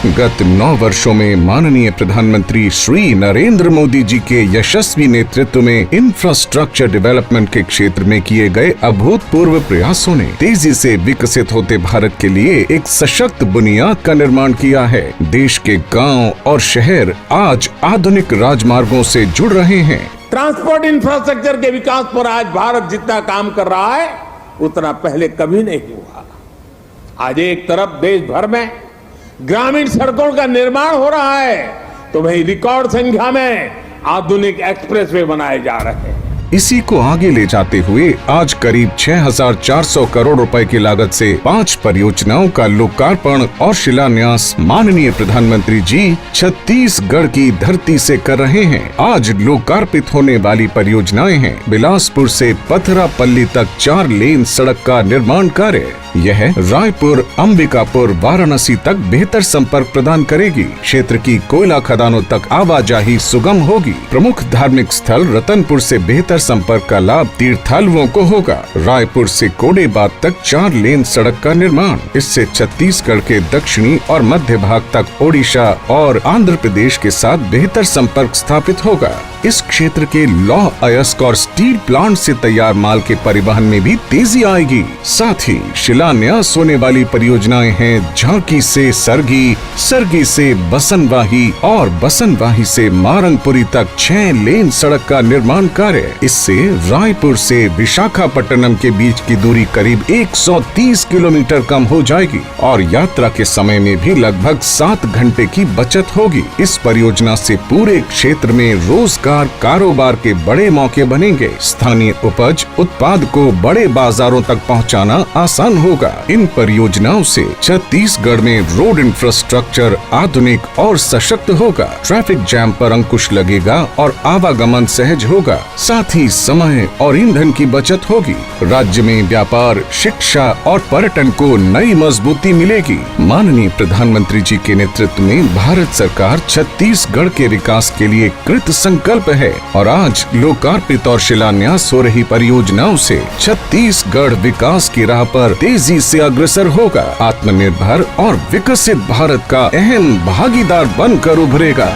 गत 9 वर्षों में माननीय प्रधानमंत्री श्री नरेंद्र मोदी जी के यशस्वी नेतृत्व में इंफ्रास्ट्रक्चर डेवलपमेंट के क्षेत्र में किए गए अभूतपूर्व प्रयासों ने तेजी से विकसित होते भारत के लिए एक सशक्त बुनियाद का निर्माण किया है। देश के गांव और शहर आज आधुनिक राजमार्गों से जुड़ रहे हैं। ट्रांसपोर्ट इंफ्रास्ट्रक्चर के विकास पर आज भारत जितना काम कर रहा है उतना पहले कभी नहीं हुआ। आज एक तरफ देश भर में ग्रामीण सड़कों का निर्माण हो रहा है तो वहीं रिकॉर्ड संख्या में आधुनिक एक्सप्रेसवे बनाए जा रहे हैं। इसी को आगे ले जाते हुए आज करीब 6,400 करोड़ रुपए की लागत से 5 परियोजनाओं का लोकार्पण और शिलान्यास माननीय प्रधानमंत्री जी छत्तीसगढ़ की धरती से कर रहे हैं। आज लोकार्पित होने वाली परियोजनाएं हैं बिलासपुर से पथरापल्ली तक 4 लेन सड़क का निर्माण कार्य। यह रायपुर, अंबिकापुर, वाराणसी तक बेहतर संपर्क प्रदान करेगी। क्षेत्र की कोयला खदानों तक आवाजाही सुगम होगी। प्रमुख धार्मिक स्थल रतनपुर से बेहतर संपर्क का लाभ तीर्थालुओं को होगा। रायपुर से कोडेबाग तक 4 लेन सड़क का निर्माण, इससे छत्तीसगढ़ के दक्षिणी और मध्य भाग तक ओडिशा और आंध्र प्रदेश के साथ बेहतर संपर्क स्थापित होगा। इस क्षेत्र के लौह अयस्क और स्टील प्लांट से तैयार माल के परिवहन में भी तेजी आएगी। साथ ही शिलान्यास होने वाली परियोजनाएं हैं झांकी से सरगी, सरगी से बसनवाही और बसनवाही से मारंगपुरी तक 6 लेन सड़क का निर्माण कार्य। इससे रायपुर से विशाखापट्टनम के बीच की दूरी करीब 130 किलोमीटर कम हो जाएगी और यात्रा के समय में भी लगभग 7 घंटे की बचत होगी। इस परियोजना से पूरे क्षेत्र में रोजगार कारोबार के बड़े मौके बनेंगे। स्थानीय उपज उत्पाद को बड़े बाजारों तक पहुंचाना आसान होगा। इन परियोजनाओं से छत्तीसगढ़ में रोड इंफ्रास्ट्रक्चर आधुनिक और सशक्त होगा। ट्रैफिक जैम पर अंकुश लगेगा और आवागमन सहज होगा। साथ ही समय और ईंधन की बचत होगी। राज्य में व्यापार, शिक्षा और पर्यटन को नई मजबूती मिलेगी। माननीय प्रधानमंत्री जी के नेतृत्व में भारत सरकार छत्तीसगढ़ के विकास के लिए कृत संकल्प है और आज लोकार्पित और शिलान्यास हो रही परियोजनाओं से छत्तीसगढ़ विकास की राह पर तेजी से अग्रसर होगा। आत्मनिर्भर और विकसित भारत का अहम भागीदार बनकर उभरेगा।